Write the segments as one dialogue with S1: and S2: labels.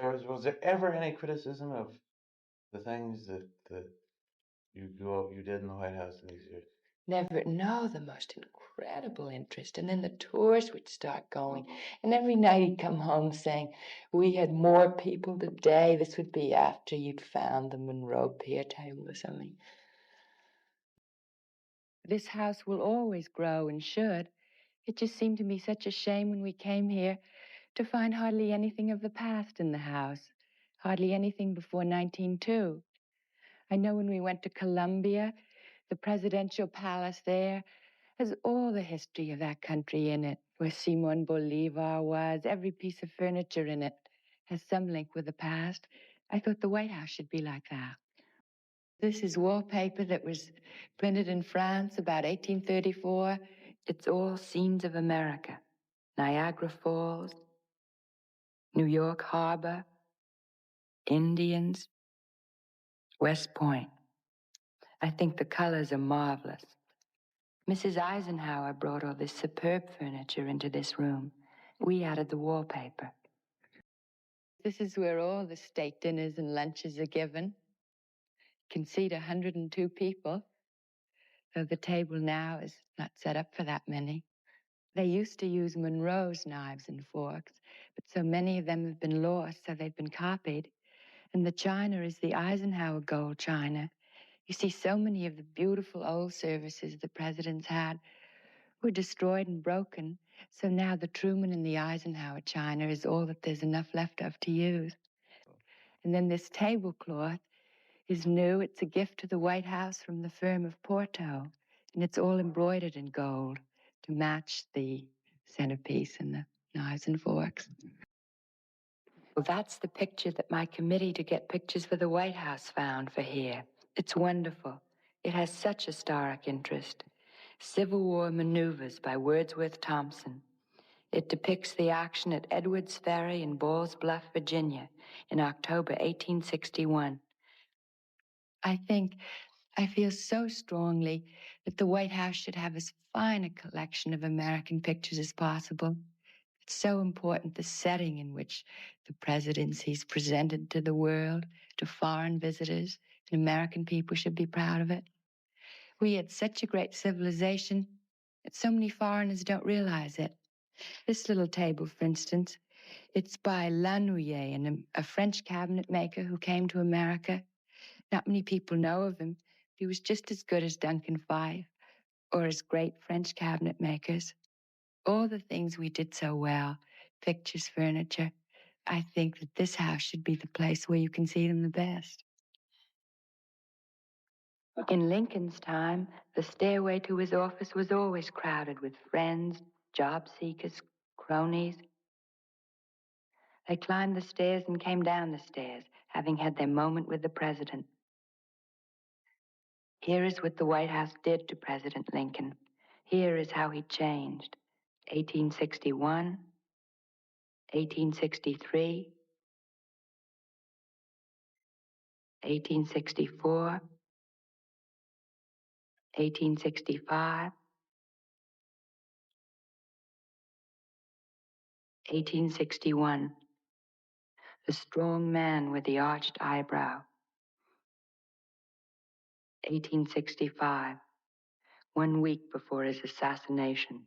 S1: Was there ever any criticism of the things that you did in the White House in these years?
S2: Never, no, the most incredible interest. And then the tours would start going. And every night he'd come home saying, we had more people today. This would be after you'd found the Monroe Pier table or something. This house will always grow and should. It just seemed to me such a shame when we came here to find hardly anything of the past in the house, hardly anything before 1902. I know when we went to Columbia, the presidential palace there has all the history of that country in it, where Simon Bolivar was. Every piece of furniture in it has some link with the past. I thought the White House should be like that. This is wallpaper that was printed in France about 1834. It's all scenes of America. Niagara Falls, New York Harbor, Indians, West Point. I think the colors are marvelous. Mrs. Eisenhower brought all this superb furniture into this room. We added the wallpaper. This is where all the state dinners and lunches are given. Can seat 102 people, though the table now is not set up for that many. They used to use Monroe's knives and forks, but so many of them have been lost, so they've been copied. And the china is the Eisenhower gold china. You see, so many of the beautiful old services the presidents had were destroyed and broken, so now the Truman and the Eisenhower china is all that there's enough left of to use. And then this tablecloth is new. It's a gift to the White House from the firm of Porto, and it's all embroidered in gold to match the centerpiece and the knives and forks. Well, that's the picture that my committee to get pictures for the White House found for here. It's wonderful. It has such historic interest. Civil War Maneuvers by Wordsworth Thompson. It depicts the action at Edwards Ferry in Balls Bluff, Virginia, in October 1861. I feel so strongly that the White House should have as fine a collection of American pictures as possible. It's so important, the setting in which the presidency's presented to the world, to foreign visitors, and American people should be proud of it. We had such a great civilization that so many foreigners don't realize it. This little table, for instance, it's by Lanouillet, a French cabinet maker who came to America. Not many people know of him. He was just as good as Duncan Fife or as great French cabinet makers. All the things we did so well, pictures, furniture, I think that this house should be the place where you can see them the best. In Lincoln's time, the stairway to his office was always crowded with friends, job seekers, cronies. They climbed the stairs and came down the stairs, having had their moment with the president. Here is what the White House did to President Lincoln. Here is how he changed. 1861, 1863, 1864, 1865, 1861. The strong man with the arched eyebrow. 1865, 1 week before his assassination.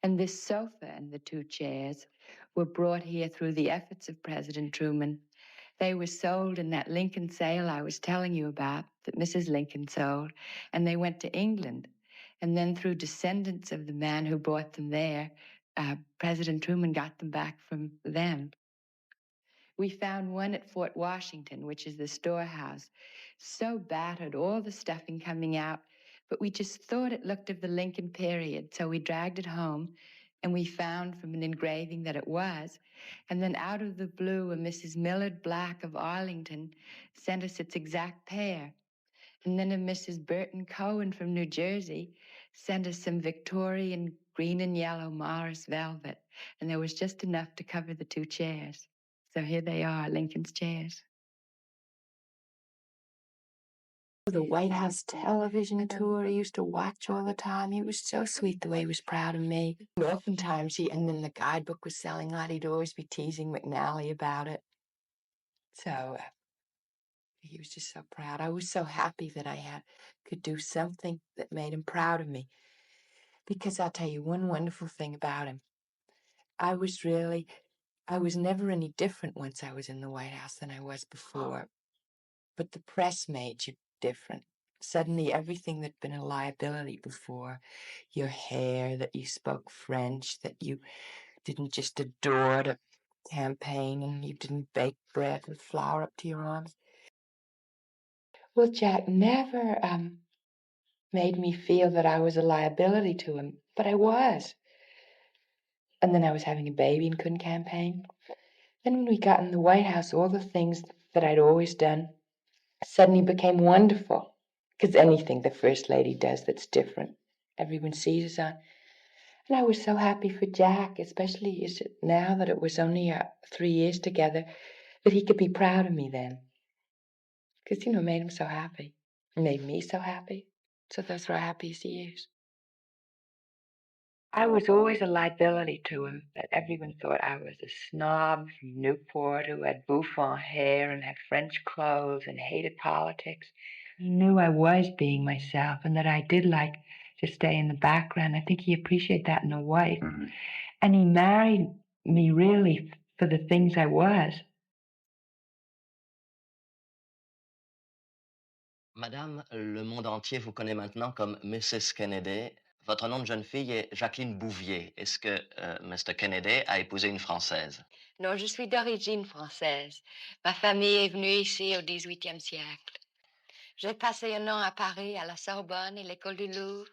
S2: And this sofa and the 2 chairs were brought here through the efforts of President Truman. They were sold in that Lincoln sale I was telling you about, that Mrs. Lincoln sold, and they went to England. And then through descendants of the man who brought them there, President Truman got them back from them. We found one at Fort Washington, which is the storehouse, so battered, all the stuffing coming out, but we just thought it looked of the Lincoln period, so we dragged it home, and we found from an engraving that it was. And then out of the blue, a Mrs. Millard Black of Arlington sent us its exact pair. And then a Mrs. Burton Cohen from New Jersey sent us some Victorian green and yellow Morris velvet, and there was just enough to cover the 2 chairs. So here they are, Lincoln's chairs. The White House television tour he used to watch all the time. He was so sweet the way he was proud of me. And oftentimes and then the guidebook was selling out, he'd always be teasing McNally about it. So he was just so proud. I was so happy that I could do something that made him proud of me. Because I'll tell you one wonderful thing about him. I was never any different once I was in the White House than I was before. But the press made you different. Suddenly, everything that'd been a liability before, your hair, that you spoke French, that you didn't just adore to campaign, and you didn't bake bread with flour up to your arms. Well, Jack never made me feel that I was a liability to him, but I was. And then I was having a baby and couldn't campaign. Then when we got in the White House, all the things that I'd always done suddenly became wonderful. Because anything the First Lady does that's different, everyone seizes on. And I was so happy for Jack, especially now that it was only 3 years together, that he could be proud of me then. Because, it made him so happy. It made me so happy. So those were our happiest years. I was always a liability to him. That everyone thought I was a snob from Newport who had bouffant hair and had French clothes and hated politics. He knew I was being myself and that I did like to stay in the background. I think he appreciated that in a wife. Mm-hmm. And he married me really for the things I was.
S3: Madame, le monde entier vous connaît maintenant comme Mrs. Kennedy. Votre nom de jeune fille est Jacqueline Bouvier. Est-ce que Mr. Kennedy a épousé une Française?
S2: Non, je suis d'origine française. Ma famille est venue ici au XVIIIe siècle. J'ai passé un an à Paris, à la Sorbonne et l'école du Louvre.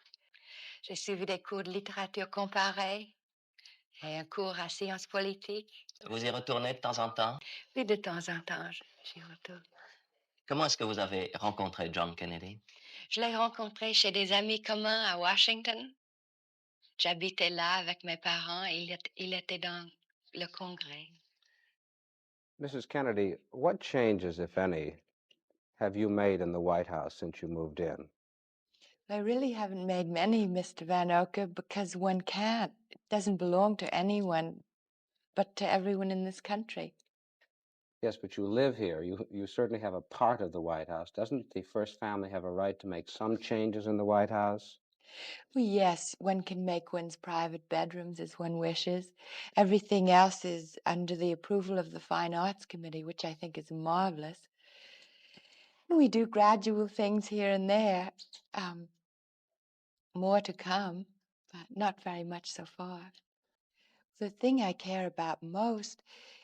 S2: J'ai suivi des cours de littérature comparée et un cours à sciences politiques.
S3: Vous y retournez de temps en temps?
S2: Oui, de temps en temps, j'y retourne.
S3: Comment est-ce que vous avez rencontré John Kennedy?
S2: Je l'ai rencontré chez des amis communs à Washington. J'habitais là avec mes parents et il était dans le Congrès.
S4: Mrs. Kennedy, what changes, if any, have you made in the White House since you moved in?
S2: I really haven't made many, Mr. Vanocur, because one can't. It doesn't belong to anyone but to everyone in this country.
S4: Yes, but you live here. You certainly have a part of the White House. Doesn't the first family have a right to make some changes in the White House?
S2: Well, yes, one can make one's private bedrooms as one wishes. Everything else is under the approval of the Fine Arts Committee, which I think is marvelous. We do gradual things here and there. More to come, but not very much so far. The thing I care about most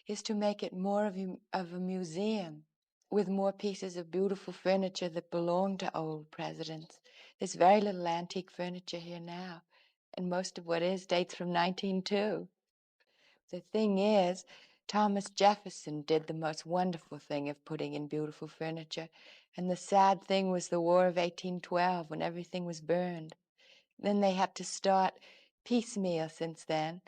S2: is to make it more of a museum with more pieces of beautiful furniture that belong to old presidents. There's very little antique furniture here now, and most of what is dates from 1902. The thing is, Thomas Jefferson did the most wonderful thing of putting in beautiful furniture, and the sad thing was the War of 1812 when everything was burned. Then they had to start piecemeal since then.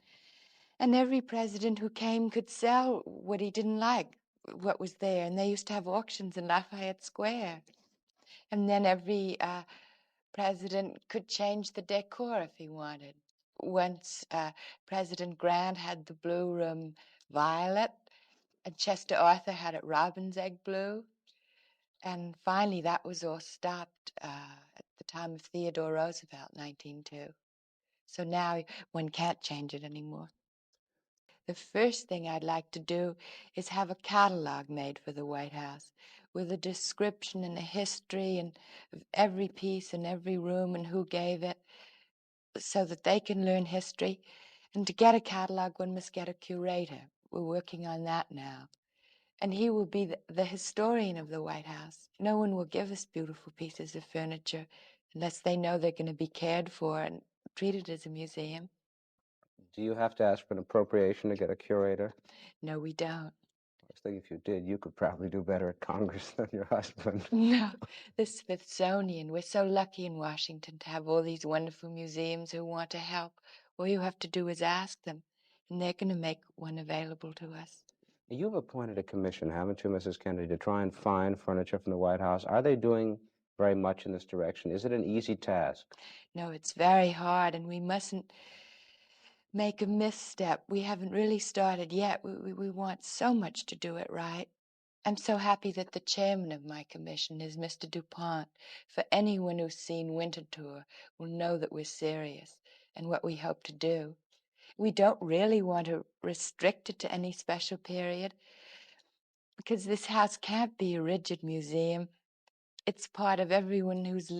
S2: And every president who came could sell what he didn't like, what was there. And they used to have auctions in Lafayette Square. And then every president could change the decor if he wanted. Once President Grant had the blue room violet, and Chester Arthur had it robin's egg blue. And finally, that was all stopped at the time of Theodore Roosevelt, 1902. So now one can't change it anymore. The first thing I'd like to do is have a catalog made for the White House with a description and a history and every piece and every room and who gave it so that they can learn history. And to get a catalog, one must get a curator. We're working on that now. And he will be the historian of the White House. No one will give us beautiful pieces of furniture unless they know they're going to be cared for and treated as a museum.
S4: Do you have to ask for an appropriation to get a curator?
S2: No, we don't.
S4: I was thinking if you did, you could probably do better at Congress than your husband.
S2: No, the Smithsonian. We're so lucky in Washington to have all these wonderful museums who want to help. All you have to do is ask them, and they're going to make one available to us.
S4: You've appointed a commission, haven't you, Mrs. Kennedy, to try and find furniture from the White House? Are they doing very much in this direction? Is it an easy task?
S2: No, it's very hard, and we mustn't make a misstep. We haven't really started yet. We want so much to do it right. I'm so happy that the chairman of my commission is Mr. DuPont. For anyone who's seen Winter Tour will know that we're serious and what we hope to do. We don't really want to restrict it to any special period because this house can't be a rigid museum. It's part of everyone who's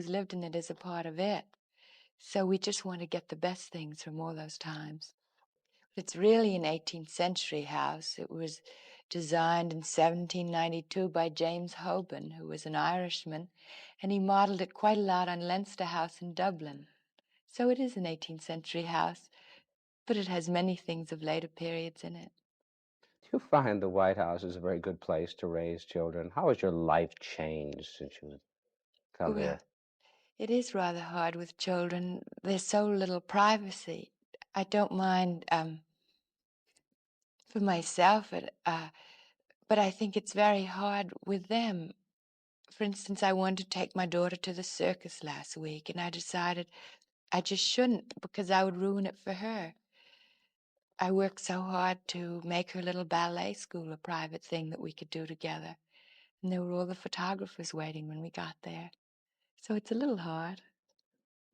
S2: lived in it is a part of it. So we just want to get the best things from all those times. It's really an 18th century house. It was designed in 1792 by James Hoban, who was an Irishman, and he modeled it quite a lot on Leinster House in Dublin. So it is an 18th century house, but it has many things of later periods in it.
S4: Do you find the White House is a very good place to raise children? How has your life changed since you come
S2: Well,
S4: here?
S2: it is rather hard with children. There's so little privacy. I don't mind for myself, but I think it's very hard with them. For instance, I wanted to take my daughter to the circus last week, and I decided I just shouldn't because I would ruin it for her. I worked so hard to make her little ballet school a private thing that we could do together. And there were all the photographers waiting when we got there. So it's a little hard.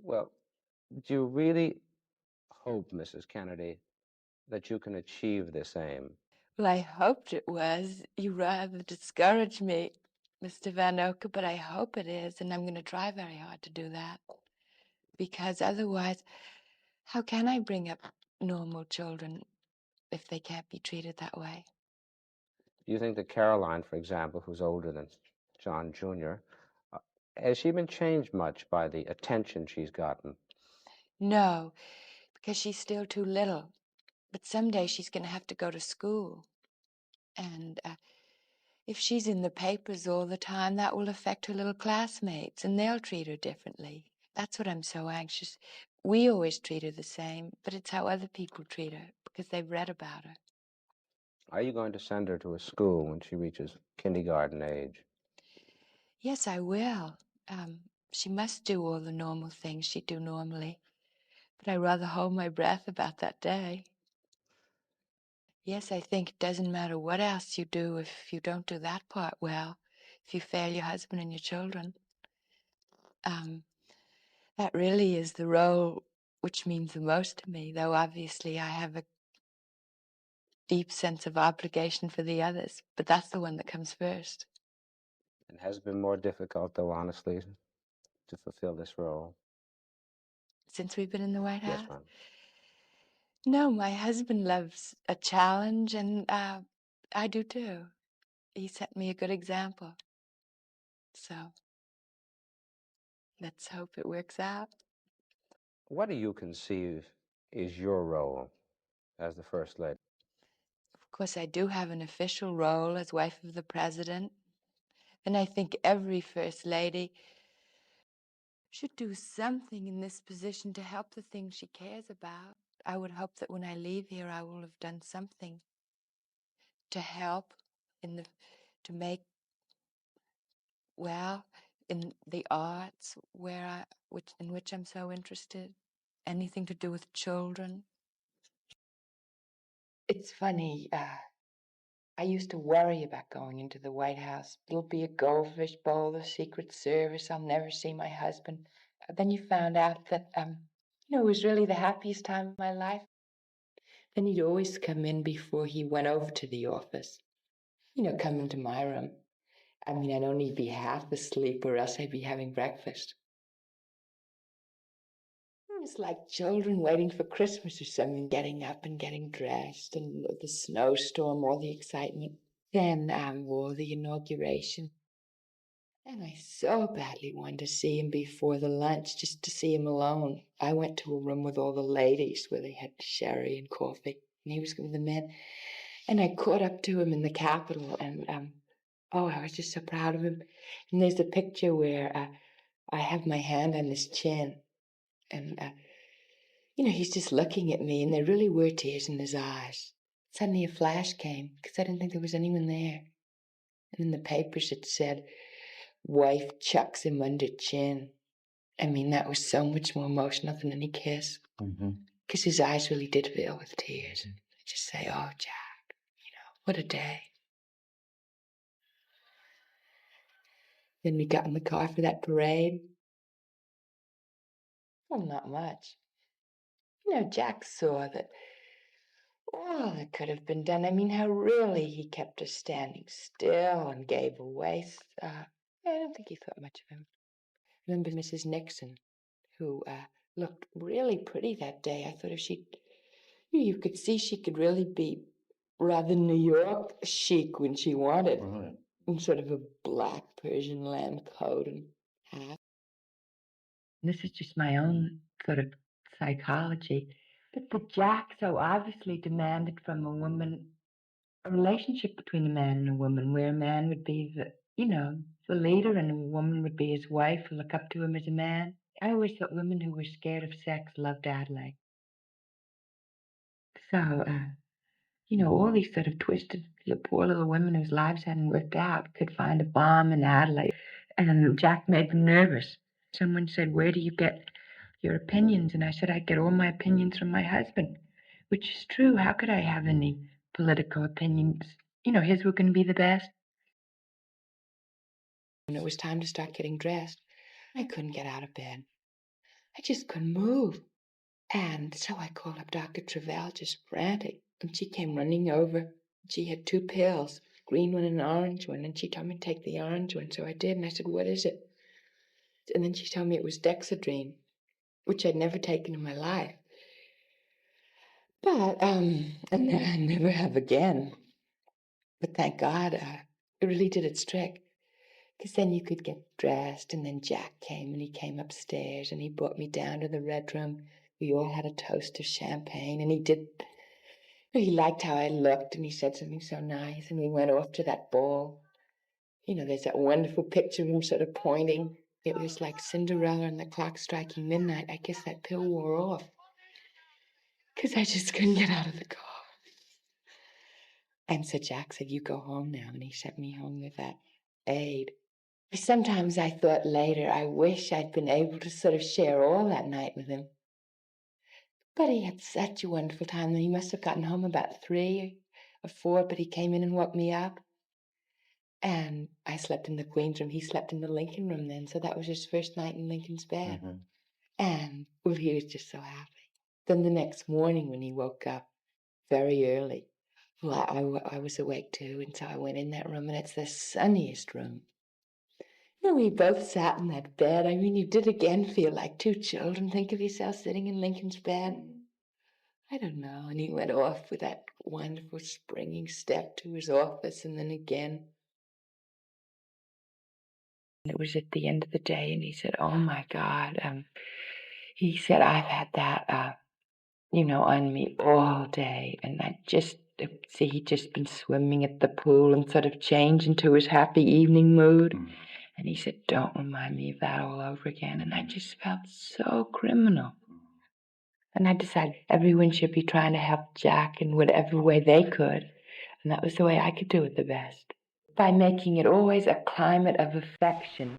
S4: Well, do you really hope, Mrs. Kennedy, that you can achieve this aim?
S2: Well, I hoped it was. You rather discouraged me, Mr. Vanocur, but I hope it is, and I'm going to try very hard to do that. Because otherwise, how can I bring up normal children if they can't be treated that way?
S4: Do you think that Caroline, for example, who's older than John Jr., has she been changed much by the attention she's gotten?
S2: No, because she's still too little. But someday she's going to have to go to school. And if she's in the papers all the time, that will affect her little classmates, and they'll treat her differently. That's what I'm so anxious. We always treat her the same, but it's how other people treat her because they've read about her.
S4: Are you going to send her to a school when she reaches kindergarten age?
S2: Yes, I will. She must do all the normal things she'd do normally, but I rather hold my breath about that day. Yes, I think it doesn't matter what else you do if you don't do that part well, if you fail your husband and your children. That really is the role which means the most to me, though obviously I have a deep sense of obligation for the others, but that's the one that comes first.
S4: It has been more difficult, though, honestly, to fulfill this role.
S2: Since we've been in the White House?
S4: Yes, ma'am.
S2: No, my husband loves a challenge, and I do too. He set me a good example. So let's hope it works out.
S4: What do you conceive is your role as the First Lady?
S2: Of course, I do have an official role as wife of the president, and I think every First Lady should do something in this position to help the things she cares about. I would hope that when I leave here, I will have done something to help to make, well, in the arts in which I'm so interested, anything to do with children. It's funny, I used to worry about going into the White House. It'll be a goldfish bowl, the Secret Service. I'll never see my husband. Then you found out that, it was really the happiest time of my life. Then he'd always come in before he went over to the office. Come into my room. I'd only be half asleep or else I'd be having breakfast. It was like children waiting for Christmas or something, getting up and getting dressed, and the snowstorm, all the excitement. Then wore the inauguration. And I so badly wanted to see him before the lunch, just to see him alone. I went to a room with all the ladies where they had sherry and coffee, and he was with the men. And I caught up to him in the Capitol, and I was just so proud of him. And there's a picture where I have my hand on his chin, and he's just looking at me, and there really were tears in his eyes. Suddenly a flash came, because I didn't think there was anyone there. And in the papers it said, wife chucks him under chin. I mean, that was so much more emotional than any kiss. Because his eyes really did fill with tears. And I just say, oh, Jack, what a day. Then we got in the car for that parade. Well, not much. Jack saw that all that could have been done. I mean, how really he kept her standing still and gave away stuff. I don't think he thought much of him. Remember Mrs. Nixon, who looked really pretty that day. I thought if you could see she could really be rather New York chic when she wanted. Right. In sort of a black Persian lamb coat and hat. This is just my own sort of psychology. But the Jack so obviously demanded from a woman a relationship between a man and a woman, where a man would be the leader and a woman would be his wife and look up to him as a man. I always thought women who were scared of sex loved Adelaide. So, all these sort of twisted, poor little women whose lives hadn't worked out could find a balm in Adelaide. And Jack made them nervous. Someone said, where do you get your opinions? And I said, I get all my opinions from my husband, which is true. How could I have any political opinions? His were going to be the best. When it was time to start getting dressed, I couldn't get out of bed. I just couldn't move. And so I called up Dr. Travell, just frantic. And she came running over. She had 2 pills, green one and an orange one. And she told me to take the orange one. So I did. And I said, what is it? And then she told me it was Dexedrine, which I'd never taken in my life. But, and I never have again. But thank God, it really did its trick. Because then you could get dressed, and then Jack came, and he came upstairs, and he brought me down to the red room. We all had a toast of champagne, and he liked how I looked, and he said something so nice, and we went off to that ball. There's that wonderful picture of him sort of pointing. It was like Cinderella and the clock striking midnight. I guess that pill wore off. Because I just couldn't get out of the car. And so Jack said, you go home now. And he sent me home with that aide. Sometimes I thought later, I wish I'd been able to sort of share all that night with him. But he had such a wonderful time that he must have gotten home about 3 or 4, but he came in and woke me up. And I slept in the Queen's room. He slept in the Lincoln room then. So that was his first night in Lincoln's bed. Mm-hmm. And he was just so happy. Then the next morning when he woke up very early, well, I was awake too. And so I went in that room, and it's the sunniest room. We both sat in that bed. I mean, you did again feel like 2 children. Think of yourself sitting in Lincoln's bed. I don't know. And he went off with that wonderful springing step to his office, and then again. It was at the end of the day, and he said, oh, my God. He said, I've had that, on me all day. And he'd just been swimming at the pool and sort of changed into his happy evening mood. Mm. And he said, don't remind me of that all over again. And I just felt so criminal. And I decided everyone should be trying to help Jack in whatever way they could. And that was the way I could do it the best. By making it always a climate of affection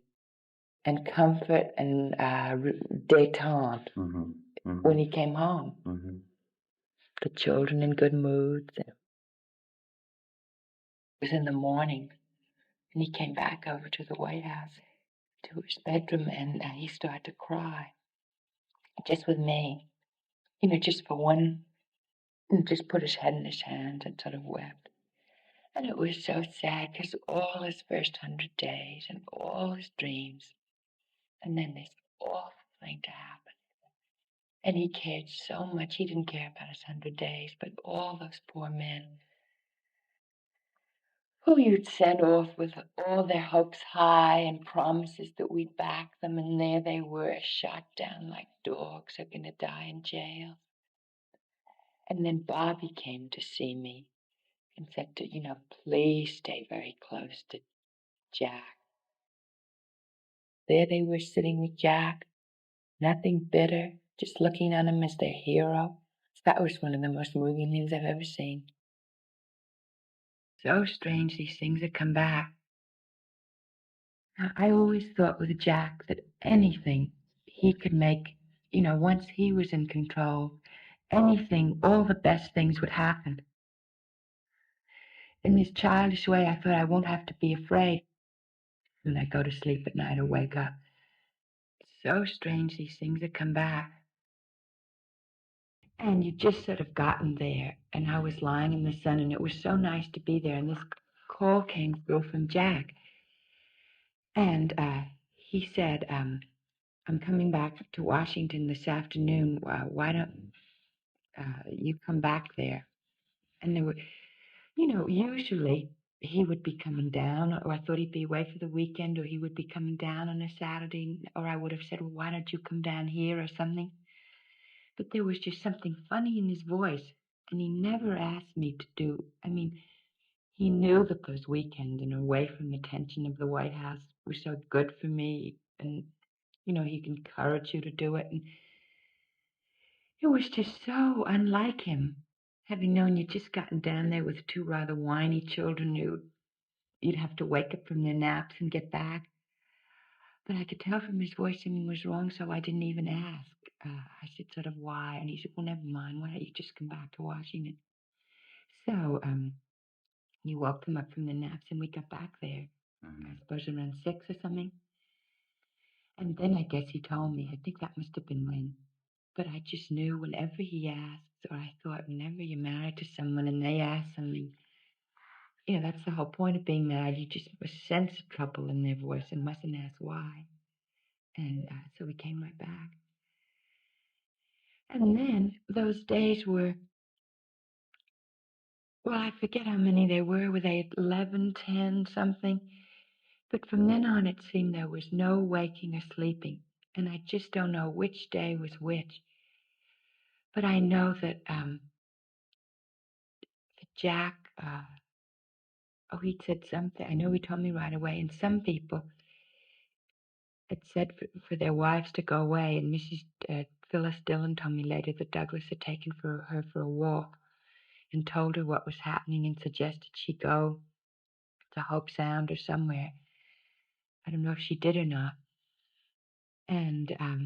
S2: and comfort and détente when he came home. Mm-hmm. The children in good moods. It was in the morning, and he came back over to the White House, to his bedroom, and he started to cry. Just with me. Just for one, and just put his head in his hands and sort of wept. And it was so sad, because all his first 100 days and all his dreams, and then this awful thing to happen. And he cared so much. He didn't care about his 100 days, but all those poor men who you'd send off with all their hopes high and promises that we'd back them, and there they were, shot down like dogs who are going to die in jail. And then Bobby came to see me and said, please stay very close to Jack. There they were sitting with Jack, nothing bitter, just looking on him as their hero. That was one of the most moving things I've ever seen. So strange these things have come back. I always thought with Jack that anything he could make, once he was in control, anything, all the best things would happen. In this childish way, I thought I won't have to be afraid when I go to sleep at night or wake up. It's so strange these things that come back. And you just sort of gotten there, and I was lying in the sun, and it was so nice to be there, and this call came through from Jack. And he said, I'm coming back to Washington this afternoon. Why don't you come back there? And there were, usually he would be coming down, or I thought he'd be away for the weekend, or he would be coming down on a Saturday, or I would have said, well, why don't you come down here or something? But there was just something funny in his voice, and he never asked me to do, he knew that those weekends and away from the tension of the White House were so good for me, and, he'd encourage you to do it, and it was just so unlike him, having known you'd just gotten down there with two rather whiny children who you'd have to wake up from their naps and get back. But I could tell from his voice something was wrong, so I didn't even ask. I said, sort of, why? And he said, well, never mind. Why don't you just come back to Washington? So he woke them up from their naps, and we got back there, I suppose around 6 or something. And then I guess he told me, I think that must have been when. But I just knew whenever he asked, or I thought whenever you're married to someone and they ask something, that's the whole point of being married. You just have a sense of trouble in their voice and mustn't ask why. And so we came right back. And then those days were, well, I forget how many there were they 11, 10, something? But from then on, it seemed there was no waking or sleeping. And I just don't know which day was which. But I know that Jack, he'd said something. I know he told me right away. And some people had said for their wives to go away. And Mrs. Phyllis Dillon told me later that Douglas had taken her for a walk and told her what was happening and suggested she go to Hope Sound or somewhere. I don't know if she did or not. And I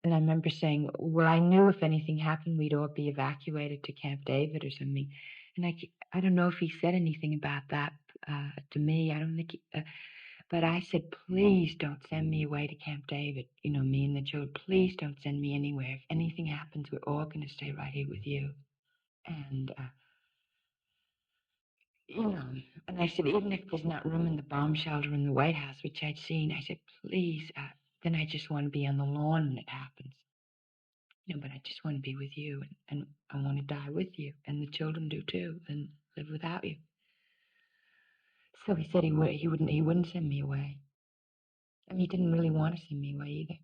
S2: remember saying, well, I knew if anything happened, we'd all be evacuated to Camp David or something. And I don't know if he said anything about that to me. I don't think but I said, please don't send me away to Camp David. Me and the children, please don't send me anywhere. If anything happens, we're all going to stay right here with you. And, and I said, even if there's not room in the bomb shelter in the White House, which I'd seen, I said, please, then I just want to be on the lawn when it happens. But I just want to be with you, and I want to die with you, and the children do too, and live without you. So he said he wouldn't send me away. He didn't really want to send me away either.